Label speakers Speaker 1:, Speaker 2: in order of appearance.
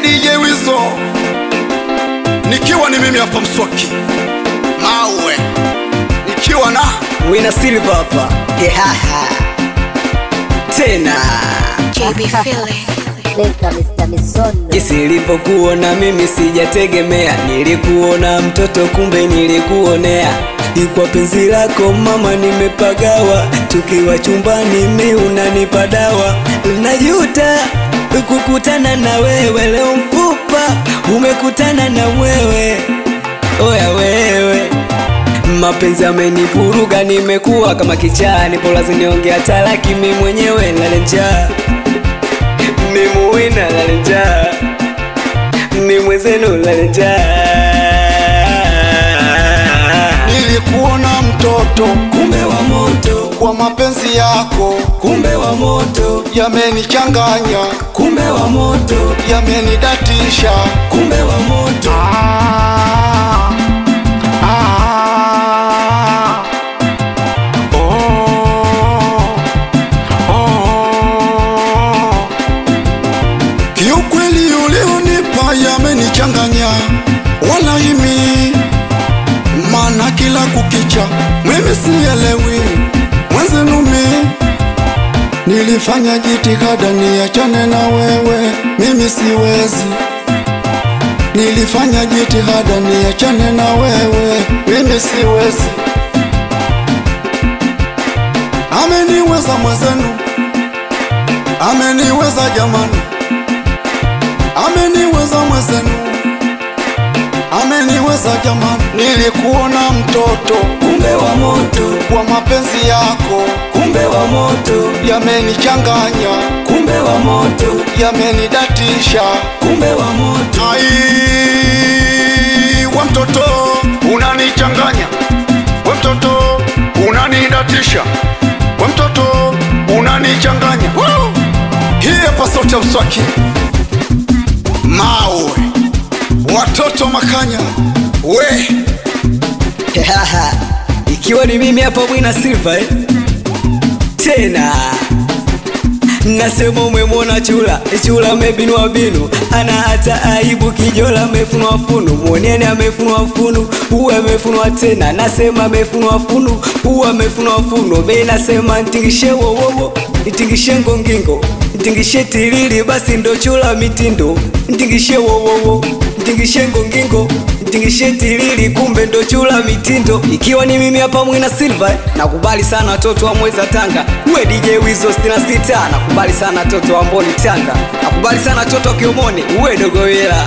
Speaker 1: DJ Wizo, nikiwa ni mimi hapa Mswaki Mawe, nikiwa na
Speaker 2: Wina Silva hapa tena
Speaker 3: KB feeling.
Speaker 2: Jinsi nilipokuona mimi sijategemea, nilikuona mtoto kumbe nilikuonea. Kwa penzi lako mama nimepagawa, tukiwa chumbani mimi unanipa dawa. Najuta kukutana na wewe, leo mfupa umekutana na wewe. Oya wewe, mapenzi yamenivuruga, nimekuwa kama kichaa, nipo lazima niongea talaki mimi mwenyewe nalala njaa. Mimi wina nalala njaa, mimi mwenzenu nalala njaa.
Speaker 1: nilikuona mtoto
Speaker 2: Kumbe wa moto,
Speaker 1: kwa mapenzi yako,
Speaker 2: kumbe wa moto,
Speaker 1: yamenichanganya,
Speaker 2: kumbe wa moto,
Speaker 1: yamenidatisha.
Speaker 2: kumbe wa moto.
Speaker 1: Kiukweli ulionipa yamenichanganya, wala himi maana kila kukicha mimi sielewi. Mwenzenu mimi nilifanya jitihada niachane na wewe, mimi siwezi. Nilifanya jitihada niachane na wewe, mimi siwezi. Ameniweza mwenzenu, ameniweza jamani, ameniweza mwenzenu, ameniweza jamani. Nilikuona mtoto
Speaker 2: Kumbe wa moto,
Speaker 1: kwa mapenzi yako,
Speaker 2: kumbe wa moto,
Speaker 1: yamenichanganya,
Speaker 2: kumbe wa moto,
Speaker 1: yamenidatisha.
Speaker 2: kumbe wa moto.
Speaker 1: Ai, wa mtoto unanichanganya, wa mtoto unanidatisha, wa mtoto unanichanganya. Hii hapa sauti ya Mswaki Mawe, watoto makanya we.
Speaker 2: Ikiwa ni mimi hapa Wina Silva tena nasema umemwona chula, chula amebinua binu, ana hata aibu kijola amefunwa funu, muoneni amefunwa funu, uwe amefunwa tena, nasema amefunwa funu, uwe amefunwa funu. Mimi nasema ntingishe wowowo, ntingishe ngongingo, ntingishe tilili, basi ndo chula mitindo. Ntingishe wowowo, ntingishe ngongingo, ntingishe tilili, kumbe ndo chula mitindo. Ikiwa ni mimi hapa Wina Silva, nakubali sana watoto wa Mweza Tanga, uwe DJ Wizo 66, nakubali sana watoto wa Mboni Tanga, nakubali sana watoto wa Kiomoni, uwe Dogo Wela.